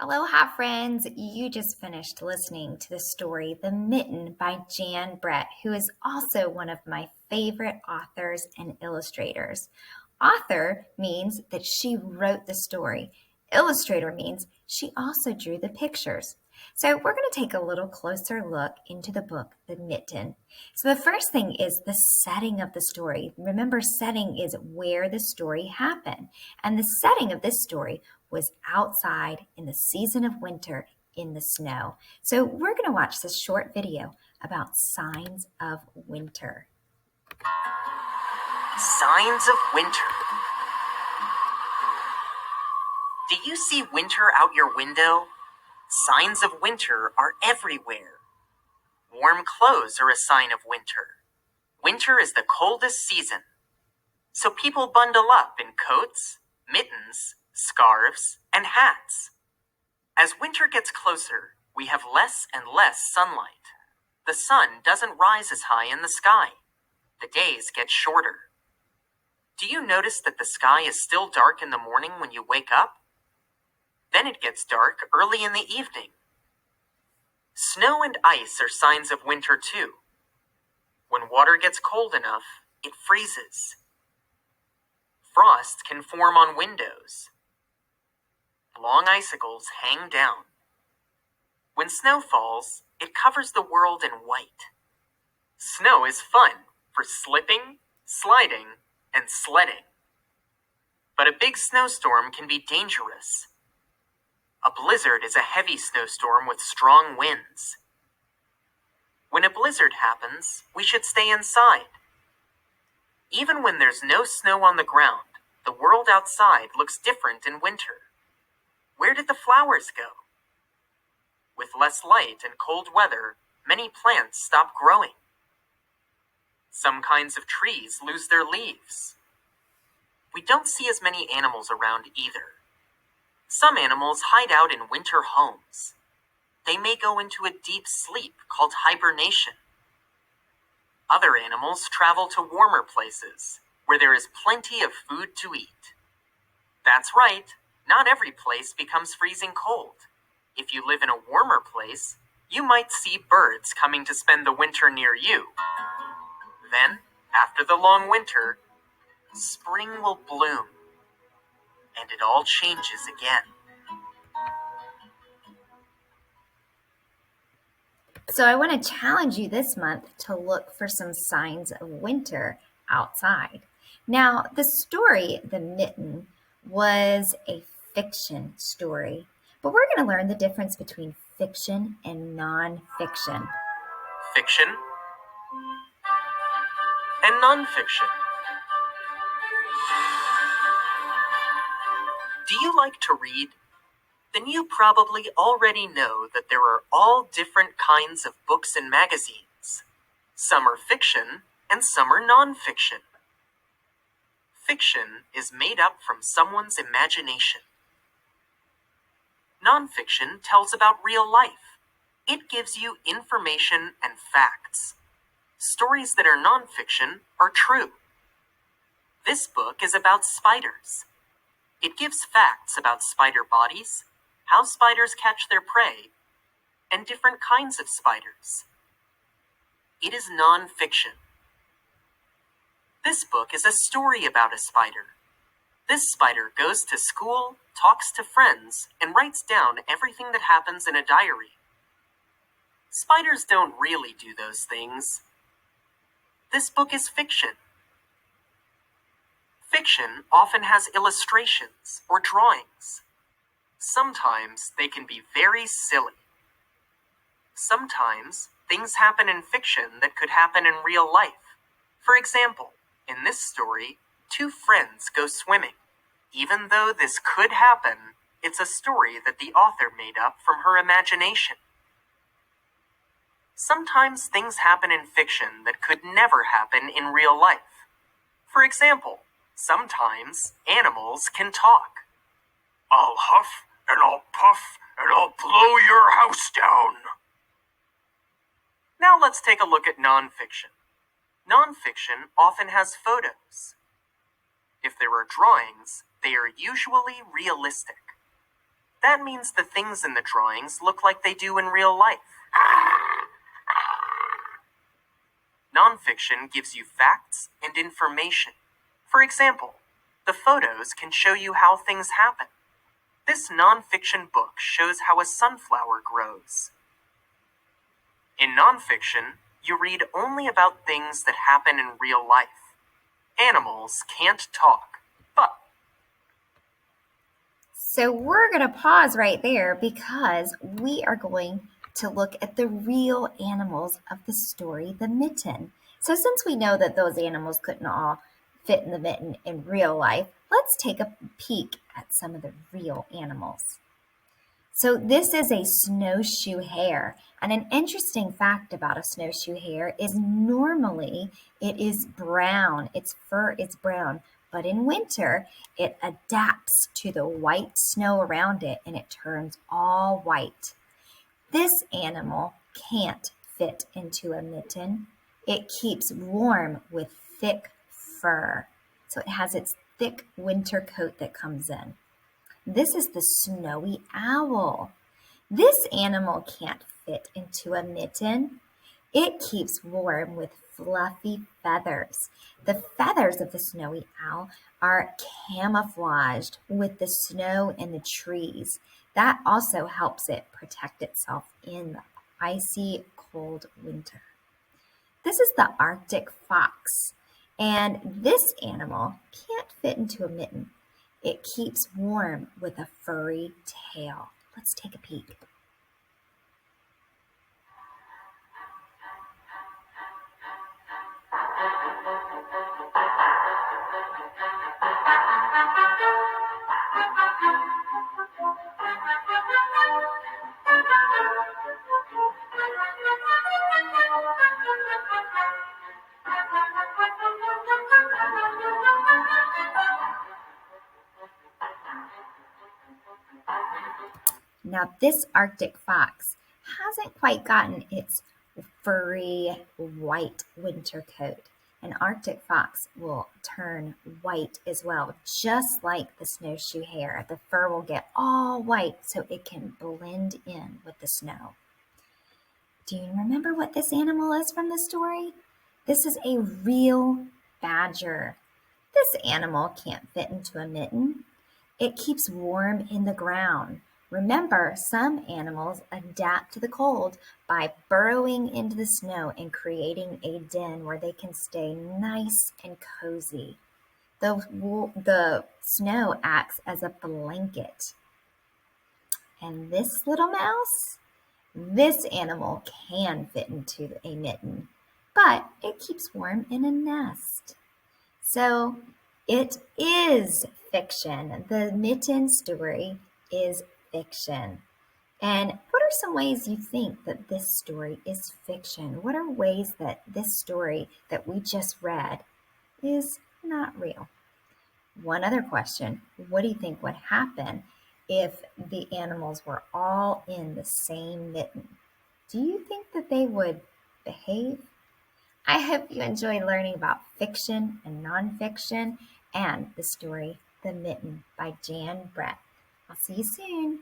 Aloha, friends. You just finished listening to the story The Mitten by Jan Brett, who is also one of my favorite authors and illustrators. Author means that she wrote the story. Illustrator means she also drew the pictures. So we're going to take a little closer look into the book, The Mitten. So the first thing is the setting of the story. Remember, setting is where the story happened. And the setting of this story was outside in the season of winter in the snow. So we're going to watch this short video about signs of winter. Signs of winter. Do you see winter out your window? Signs of winter are everywhere. Warm clothes are a sign of winter. Winter is the coldest season. So people bundle up in coats, mittens, scarves, and hats. As winter gets closer, we have less and less sunlight. The sun doesn't rise as high in the sky. The days get shorter. Do you notice that the sky is still dark in the morning when you wake up? Then it gets dark early in the evening. Snow and ice are signs of winter too. When water gets cold enough, it freezes. Frost can form on windows. Long icicles hang down. When snow falls, it covers the world in white. Snow is fun for slipping, sliding, and sledding. But a big snowstorm can be dangerous. A blizzard is a heavy snowstorm with strong winds. When a blizzard happens, we should stay inside. Even when there's no snow on the ground, the world outside looks different in winter. Where did the flowers go? With less light and cold weather, many plants stop growing. Some kinds of trees lose their leaves. We don't see as many animals around either. Some animals hide out in winter homes. They may go into a deep sleep called hibernation. Other animals travel to warmer places where there is plenty of food to eat. That's right, not every place becomes freezing cold. If you live in a warmer place, you might see birds coming to spend the winter near you. Then, after the long winter, spring will bloom, and it all changes again. So I want to challenge you this month to look for some signs of winter outside. Now, the story, The Mitten, was a fiction story, but we're going to learn the difference between fiction and nonfiction. Fiction and nonfiction. Do you like to read? Then you probably already know that there are all different kinds of books and magazines. Some are fiction and some are nonfiction. Fiction is made up from someone's imagination. Nonfiction tells about real life. It gives you information and facts. Stories that are nonfiction are true. This book is about spiders. It gives facts about spider bodies, how spiders catch their prey, and different kinds of spiders. It is nonfiction. This book is a story about a spider. This spider goes to school, talks to friends, and writes down everything that happens in a diary. Spiders don't really do those things. This book is fiction. Fiction often has illustrations or drawings. Sometimes they can be very silly. Sometimes things happen in fiction that could happen in real life. For example, in this story, two friends go swimming. Even though this could happen, it's a story that the author made up from her imagination. Sometimes things happen in fiction that could never happen in real life. For example, sometimes animals can talk. I'll huff and I'll puff and I'll blow your house down. Now let's take a look at nonfiction. Nonfiction often has photos. If there are drawings, they are usually realistic. That means the things in the drawings look like they do in real life. Nonfiction gives you facts and information. For example, the photos can show you how things happen. This nonfiction book shows how a sunflower grows. In nonfiction, you read only about things that happen in real life. Animals can't talk, but So we're going to pause right there because we are going to look at the real animals of the story, The Mitten. So since we know that those animals couldn't all fit in the mitten in real life, let's take a peek at some of the real animals. So this is a snowshoe hare. And an interesting fact about a snowshoe hare is normally it is brown. Its fur is brown. But in winter, it adapts to the white snow around it and it turns all white. This animal can't fit into a mitten. It keeps warm with thick fur. So it has its thick winter coat that comes in. This is the snowy owl. This animal can't fit into a mitten. It keeps warm with fluffy feathers. The feathers of the snowy owl are camouflaged with the snow and the trees. That also helps it protect itself in the icy cold winter. This is the Arctic fox, and this animal can't fit into a mitten. It keeps warm with a furry tail. Let's take a peek. Now, this Arctic fox hasn't quite gotten its furry white winter coat. An Arctic fox will turn white as well, just like the snowshoe hare. The fur will get all white so it can blend in with the snow. Do you remember what this animal is from the story? This is a real badger. This animal can't fit into a mitten. It keeps warm in the ground. Remember, some animals adapt to the cold by burrowing into the snow and creating a den where they can stay nice and cozy. The snow acts as a blanket. And this little mouse, this animal can fit into a mitten, but it keeps warm in a nest. So it is fiction. The Mitten story is fiction. And what are some ways you think that this story is fiction? What are ways that this story that we just read is not real? One other question, what do you think would happen if the animals were all in the same mitten? Do you think that they would behave? I hope you enjoy learning about fiction and nonfiction and the story The Mitten by Jan Brett. I'll see you soon.